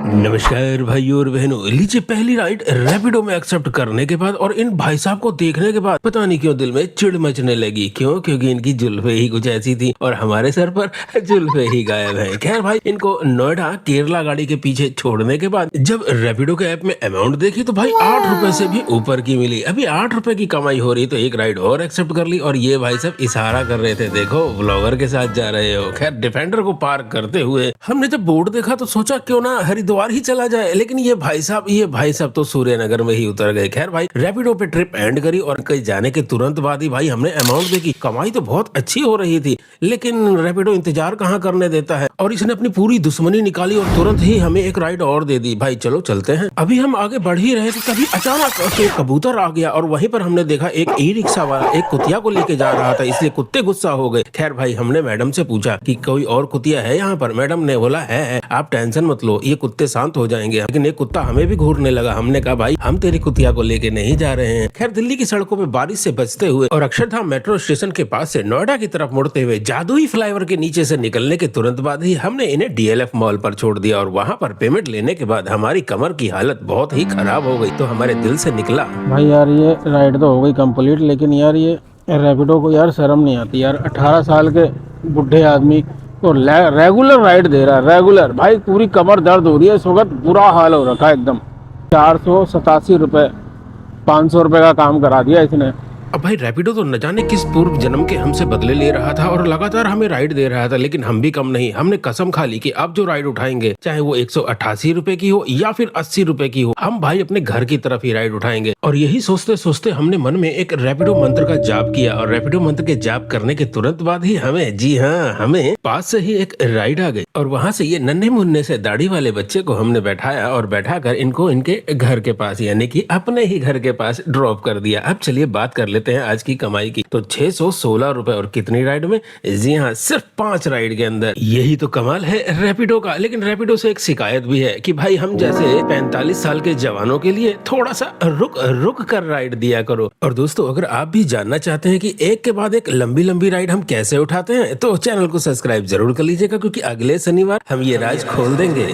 नमस्कार भाइयों और बहनों। लीजिए, पहली राइड रैपिडो में एक्सेप्ट करने के बाद और इन भाई साहब को देखने के बाद पता नहीं क्यों दिल में चिढ़ मचने लगी। क्यों? क्योंकि इनकी जुल्फे ही कुछ ऐसी थी और हमारे सर पर जुल्फे ही गायब हैं। खैर भाई, इनको नोएडा केरला गाड़ी के पीछे छोड़ने के बाद जब रैपिडो के ऐप में अमाउंट देखी तो भाई 8 रुपए से भी ऊपर की मिली। अभी 8 रुपए की कमाई हो रही तो एक राइड और एक्सेप्ट कर ली। और ये भाई साहब इशारा कर रहे थे, देखो ब्लॉगर के साथ जा रहे हो। खैर, डिफेंडर को पार्क करते हुए हमने जब बोर्ड देखा तो सोचा क्यों ना हरिद्वार ही चला जाए, लेकिन ये भाई साहब तो सूर्यनगर में ही उतर गए। खैर भाई, रैपिडो पे ट्रिप एंड करी और कहीं जाने के तुरंत बाद ही भाई हमने अमाउंट देखी। कमाई तो बहुत अच्छी हो रही थी, लेकिन रैपिडो इंतजार कहाँ करने देता है और इसने अपनी पूरी दुश्मनी निकाली और तुरंत ही हमें एक राइड और दे दी। भाई चलो चलते हैं। अभी हम आगे बढ़ ही रहे थे तभी अचानक एक कबूतर आ गया और वहीं पर हमने देखा एक ई रिक्शा वाला एक कुतिया को लेके जा रहा था, इसलिए कुत्ते गुस्सा हो गए। खैर भाई, हमने मैडम से पूछा कि कोई और कुतिया है यहाँ पर। मैडम ने बोला है, आप टेंशन मत लो, ये कुत्ते शांत हो जाएंगे। लेकिन एक कुत्ता हमें भी घूरने लगा। हमने कहा भाई, हम तेरी कुतिया को लेके नहीं जा रहे हैं। खैर, दिल्ली की सड़कों पे बारिश से बचते हुए और अक्षरधाम मेट्रो स्टेशन के पास से नोएडा की तरफ मुड़ते हुए जादुई फ्लाईओवर के नीचे से निकलने के तुरंत बाद ही हमने इन्हें डीएलएफ मॉल पर छोड़ दिया। और वहाँ पर पेमेंट लेने के बाद हमारी कमर की हालत बहुत ही खराब हो गई तो हमारे दिल से निकला, भाई यार ये राइड तो हो गई कंप्लीट, लेकिन यार ये रैपिडो को यार शर्म नहीं आती यार। 18 साल के बुढ़े आदमी को रेगुलर राइड दे रहा है। रेगुलर भाई, पूरी कमर दर्द हो रही है इस वक्त, बुरा हाल हो रखा है एकदम। 487 रुपये, 500 रुपये का काम करा दिया इसने। अब भाई, रैपिडो तो न जाने किस पूर्व जन्म के हमसे बदले ले रहा था और लगातार हमें राइड दे रहा था, लेकिन हम भी कम नहीं। हमने कसम खा ली कि अब जो राइड उठाएंगे, चाहे वो 188 रुपए की हो या फिर 80 रुपए की हो, हम भाई अपने घर की तरफ ही राइड उठाएंगे। और यही सोचते सोचते हमने मन में एक रैपिडो मंत्र का जाप किया और रैपिडो मंत्र के जाप करने के तुरंत बाद ही हमें, जी हाँ, हमें पास से ही एक राइड आ गई। और वहां से ये नन्हे मुन्ने से दाढ़ी वाले बच्चे को हमने बैठाया और बैठाकर इनको इनके घर के पास, यानी कि अपने ही घर के पास ड्रॉप कर दिया। अब चलिए बात कर लेते हैं आज की कमाई की। तो 616 रुपए और कितनी राइड में? जी हाँ, सिर्फ 5 राइड के अंदर। यही तो कमाल है रैपिडो का। लेकिन रैपिडो से एक शिकायत भी है कि भाई, हम जैसे 45 साल के जवानों के लिए थोड़ा सा रुक रुक कर राइड दिया करो। और दोस्तों, अगर आप भी जानना चाहते हैं कि एक के बाद एक लंबी लंबी राइड हम कैसे उठाते हैं, तो चैनल को सब्सक्राइब जरूर कर लीजिएगा, क्योंकि अगले शनिवार हम ये राज खोल देंगे।